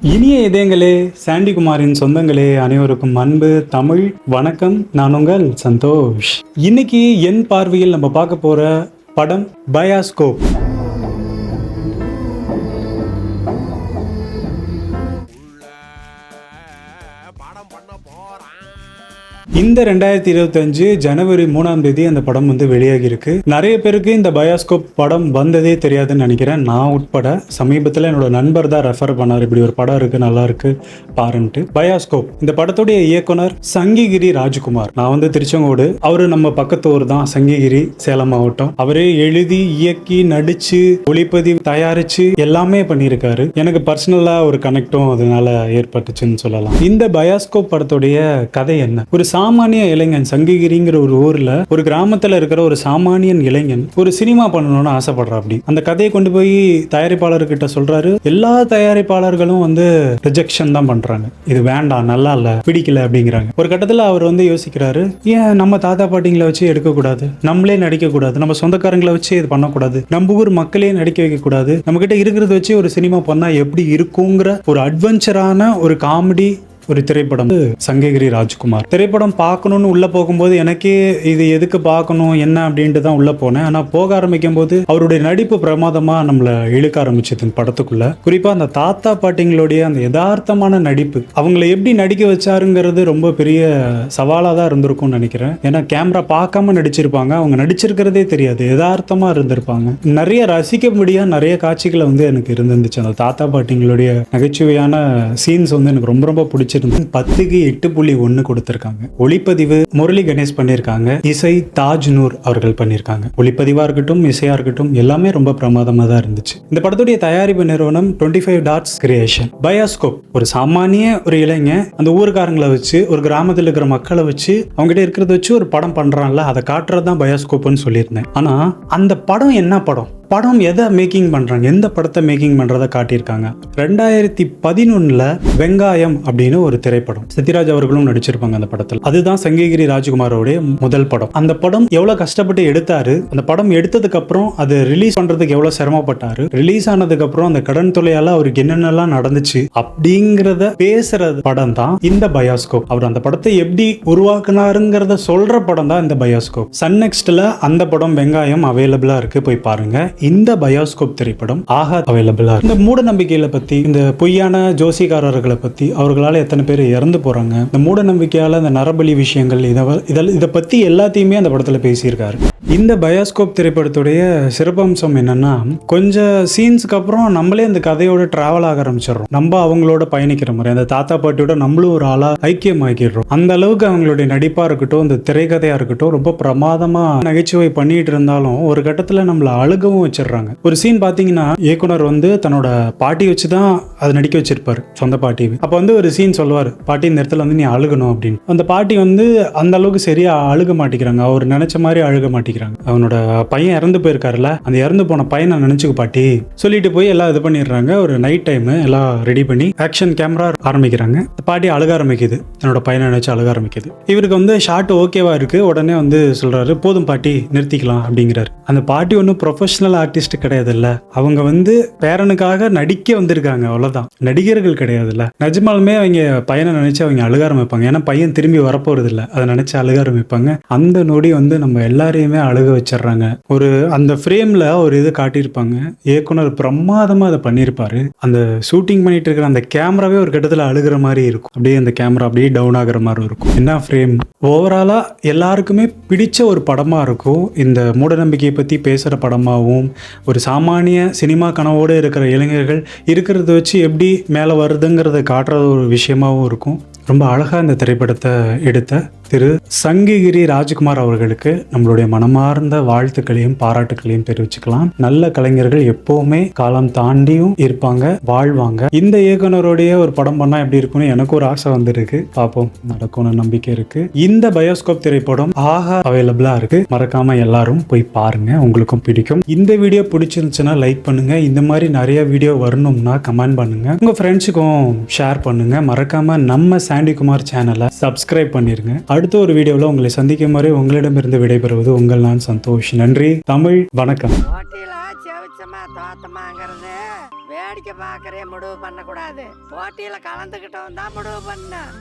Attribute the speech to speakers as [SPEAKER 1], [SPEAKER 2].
[SPEAKER 1] இனிய இதயங்களே, சாண்டி குமாரின் சொந்தங்களே, அனைவருக்கும் அன்பு தமிழ் வணக்கம். நான் உங்கள் சந்தோஷ். இன்னைக்கு என் பார்வையில் நம்ம பார்க்க போற படம் பயாஸ்கோப். இந்த 2025 ஜனவரி 3ஆம் தேதி அந்த படம் வெளியாகி இருக்கு. நிறைய பேருக்கு இந்த பயாஸ்கோப் படம் வந்ததே தெரியாதுன்னு நினைக்கிறேன், நான் உட்பட. சமீபத்தில் என்னோட நண்பர் தான் ரெஃபர் பண்ணார், இப்படி ஒரு படம் இருக்கு, நல்லா இருக்கு பாருன்ட்டு. பயாஸ்கோப் இந்த படத்துடைய இயக்குனர் சங்கிகிரி ராஜ்குமார். நான் திருச்செங்கோடு, அவரு நம்ம பக்கத்து ஊர் தான், சங்கிகிரி, சேலம் மாவட்டம். அவரே எழுதி இயக்கி நடிச்சு ஒளிப்பதிவு தயாரிச்சு எல்லாமே பண்ணியிருக்காரு. எனக்கு பர்சனலா ஒரு கனெக்டும் அதனால ஏற்பட்டுச்சுன்னு சொல்லலாம். இந்த பயாஸ்கோப் படத்துடைய கதை என்ன? ஒரு சாமானிய இளைஞன், சங்கிகிரிங்கிற ஒரு ஊர்ல ஒரு கிராமத்துல இருக்கிற ஒரு சாமானியன் இளைஞன் ஒரு சினிமா பண்ணணும்னு ஆசைப்படுறா. அப்படி அந்த கதையை கொண்டு போய் தயாரிப்பாளர்கிட்ட சொல்றாரு. எல்லா தயாரிப்பாளர்களும் ரிஜெக்ஷன் தான் பண்றாங்க, இது வேண்டாம், நல்லா இல்ல, பிடிக்கல அப்படிங்கிறாங்க. ஒரு கட்டத்துல அவர் யோசிக்கிறாரு, ஏன் நம்ம தாத்தா பாட்டிங்களை வச்சு எடுக்கக்கூடாது, நம்மளே நடிக்க கூடாது, நம்ம சொந்தக்காரங்களை வச்சு இது பண்ணக்கூடாது, நம்ம ஊர் மக்களே நடிக்க வைக்க கூடாது, நம்ம கிட்ட இருக்கிறத வச்சு ஒரு சினிமா பண்ணா எப்படி இருக்குங்கிற ஒரு அட்வென்ச்சரான ஒரு காமெடி ஒரு திரைப்படம் சங்கிகிரி ராஜ்குமார். திரைப்படம் பார்க்கணும்னு உள்ள போகும்போது எனக்கே இது எதுக்கு பார்க்கணும் என்ன அப்படின்ட்டு தான் உள்ள போனேன். ஆனா போக ஆரம்பிக்கும் போது அவருடைய நடிப்பு பிரமாதமா நம்மளை இழுக்க ஆரம்பிச்சது படத்துக்குள்ள. குறிப்பா அந்த தாத்தா பாட்டிங்களுடைய அந்த யதார்த்தமான நடிப்பு, அவங்களை எப்படி நடிக்க வச்சாருங்கிறது ரொம்ப பெரிய சவாலா தான் இருந்திருக்கும்னு நினைக்கிறேன். ஏன்னா கேமரா பார்க்காம நடிச்சிருப்பாங்க, அவங்க நடிச்சிருக்கிறதே தெரியாது, யதார்த்தமா இருந்திருப்பாங்க. நிறைய ரசிக்கும்படியா நிறைய காட்சிகளை எனக்கு இருந்துச்சு. அந்த தாத்தா பாட்டிங்களுடைய நகைச்சுவையான சீன்ஸ் எனக்கு ரொம்ப ரொம்ப பிடிச்சி 10க்கு 8.1 கொடுத்திருக்காங்க. ஒளிப்பதிவு முரளி கணேஷ் பண்ணிருக்காங்க, இசை தாஜ் நூர் அவர்கள் பண்ணிருக்காங்க. ஒளிப்பதிவா இருக்கட்டும், இசையா இருக்கட்டும், எல்லாமே ரொம்ப பிரமாதமா தான் இருந்துச்சு. இந்த படத்துடைய தயாரிப்பு நிறுவனம் 25 டாட்ஸ் கிரியேஷன். பயாஸ்கோப் ஒரு சாமானிய ஒரு இளைஞன் அந்த ஊருக்காரங்களை வச்சு, ஒரு கிராமத்தில் இருக்கிற மக்களை வச்சு, அவங்ககிட்ட இருக்கிறத வச்சு ஒரு படம் பண்றான்ல, அதை காட்டுறதுதான் பயாஸ்கோப்னு சொல்லியிருந்தேன். ஆனா அந்த படம் என்ன படம் எதை மேக்கிங் பண்றாங்க, எந்த படத்தை மேக்கிங் பண்றதை காட்டியிருக்காங்க. 2011 வெங்காயம் அப்படின்னு ஒரு திரைப்படம், சத்யராஜ் அவர்களும் நடிச்சிருப்பாங்க அந்த படத்தில். அதுதான் சங்கிகிரி ராஜ்குமாரோடைய முதல் படம். அந்த படம் எவ்வளவு கஷ்டப்பட்டு எடுத்தாரு, அந்த படம் எடுத்ததுக்கு அப்புறம் அது ரிலீஸ் பண்றதுக்கு எவ்வளவு சிரமப்பட்டாரு, ரிலீஸ் ஆனதுக்கு அப்புறம் அந்த கடன் தொல்லையால அவருக்கு என்னென்னலாம் நடந்துச்சு அப்படிங்கறத பேசுற படம் தான் இந்த பயாஸ்கோப். அவர் அந்த படத்தை எப்படி உருவாக்குனாருங்கிறத சொல்ற படம் தான் இந்த பயாஸ்கோப். சன் நெக்ஸ்ட்ல அந்த படம் வெங்காயம் அவைலபிளா இருக்கு, போய் பாருங்க. இந்த பயாஸ்கோப் திரைப்படம் ஆஹா அவைலபிளா இருக்கு. இந்த மூட நம்பிக்கையில பத்தி, இந்த பொய்யான ஜோசிகாரர்களை பத்தி, அவர்களால எத்தனை பேர் இறந்து போறாங்க, இந்த மூட நம்பிக்கையால இந்த நரபலி விஷயங்கள், இதை பத்தி எல்லாத்தையுமே அந்த படத்துல பேசியிருக்காரு. இந்த பயாஸ்கோப் திரைப்படத்துடைய சிறப்பம்சம் என்னன்னா, கொஞ்சம் சீன்ஸ்க்கு அப்புறம் நம்மளே அந்த கதையோட டிராவல் ஆக ஆரம்பிச்சிடறோம். நம்ம அவங்களோட பயணிக்கிற மாதிரி, அந்த தாத்தா பாட்டியோட நம்மளும் ஒரு ஆளா ஐக்கியமாக்கிடுறோம். அந்த அளவுக்கு அவங்களுடைய நடிப்பா இருக்கட்டும், இந்த திரைக்கதையா இருக்கட்டும், ரொம்ப பிரமாதமா நகைச்சுவை பண்ணிட்டு இருந்தாலும் ஒரு கட்டத்துல நம்மள அழுகவும் வச்சிடறாங்க. ஒரு சீன் பாத்தீங்கன்னா, இயக்குனர் தன்னோட பாட்டி வச்சுதான் அதை நடிக்க வச்சிருப்பாரு, சொந்த பாட்டி. அப்ப ஒரு சீன் சொல்லுவாரு, பாட்டி இந்த இடத்துல நீ அழுகணும் அப்படின்னு. அந்த பாட்டி அந்த அளவுக்கு சரியா அழுக மாட்டேங்கிறாங்க, அவர் நினைச்ச மாதிரி அழுக மாட்டேங்கிறாங்க. அவனோட பையன் இறந்து போயிருக்காருல்ல, அந்த இறந்து போன பையனை நினைச்சுக்க பாட்டி சொல்லிட்டு போய் எல்லாம் இது பண்ணிடுறாங்க. ஒரு நைட் டைம் எல்லாம் ரெடி பண்ணி ஆக்ஷன் கேமரா ஆரம்பிக்கிறாங்க. பாட்டி அழுக ஆரம்பிக்குது, தன்னோட பையனை நினைச்சு அழுக ஆரம்பிக்குது. இவருக்கு ஷார்ட் ஓகேவா இருக்கு, உடனே சொல்றாரு, போதும் பாட்டி நிறுத்திக்கலாம் அப்படிங்கிறாரு. அந்த பாட்டி ஒன்னும் ப்ரொஃபஷனல் ஆர்டிஸ்ட் கிடையாது இல்ல, அவங்க பேரனுக்காக நடிக்க வந்திருக்காங்க, அவ்வளவுதான், நடிகர்கள் கிடையாது இல்ல. நிஜமாலுமே அவங்க பையனை நினைச்சு அவங்க அழுக ஆரம்பிப்பாங்க, ஏன்னா பையன் திரும்பி வரப்போறது இல்ல, அதை நினைச்சு அழுக ஆரம்பிப்பாங்க. அந்த நொடி நம்ம எல்லாரையுமே அழுக வச்சிடறாங்க. ஒரு அந்த ஃப்ரேம்ல ஒரு இது காட்டியிருப்பாங்க, இயக்குனர் பிரமாதமா அதை பண்ணியிருப்பாரு. அந்த ஷூட்டிங் பண்ணிட்டு இருக்கிற அந்த கேமராவே ஒரு கட்டத்துல அழுகிற மாதிரி இருக்கும், அப்படியே அந்த கேமரா அப்படியே டவுன் ஆகுற மாதிரி இருக்கும். என்ன ஃப்ரேம், ஓவராலா எல்லாருக்குமே பிடிச்ச ஒரு படமா இருக்கும். இந்த மூடநம்பிக்கையை பத்தி பேசுற படமாகவும், ஒரு சாமானிய சினிமா கனவோடு இருக்கிற இளைஞர்கள் இருக்கிறத வச்சு எப்படி மேலே வருதுங்கிறத காட்டுறது ஒரு விஷயமாகவும் இருக்கும். ரொம்ப அழகாக இந்த திரைப்படத்தை எடுத்த திரு சங்கிகிரி ராஜ்குமார் அவர்களுக்கு நம்மளுடைய மனமார்ந்த வாழ்த்துக்களையும் பாராட்டுகளையும் தெரிவிச்சுக்கலாம். நல்ல கலைஞர்கள் எப்பவுமே காலம் தாண்டியும் இருப்பாங்க, வாழ்வாங்க. இந்த இயக்குனருடைய ஒரு படம் பண்ணா எப்படி இருக்கும்னு எனக்கு ஒரு ஆசை வந்திருக்கு, பார்ப்போம், நடக்கும்னு நம்பிக்கை இருக்கு. இந்த பயோஸ்கோப் திரைப்படம் ஆஹா அவைலபிளா இருக்கு, மறக்காம எல்லாரும் போய் பாருங்க, உங்களுக்கும் பிடிக்கும். இந்த வீடியோ பிடிச்சிருந்துச்சுன்னா லைக் பண்ணுங்க, இந்த மாதிரி நிறைய வீடியோ வரணும்னா கமெண்ட் பண்ணுங்க, உங்க ஃப்ரெண்ட்ஸுக்கும் ஷேர் பண்ணுங்க. மறக்காம நம்ம சாண்டி குமார் சேனலை சப்ஸ்கிரைப் பண்ணிருங்க. அடுத்த ஒரு வீடியோவில் உங்களை சந்திக்கும் வரை உங்களிடமிருந்து விடைபெறுவது உங்கள் நான் சந்தோஷ். நன்றி, தமிழ் வணக்கம்.
[SPEAKER 2] வேடிக்கை பார்க்கறே முடிவு பண்ணக்கூடாது. போட்டியில கலந்துக்கிட்டவன் தான் முடிவு பண்ண.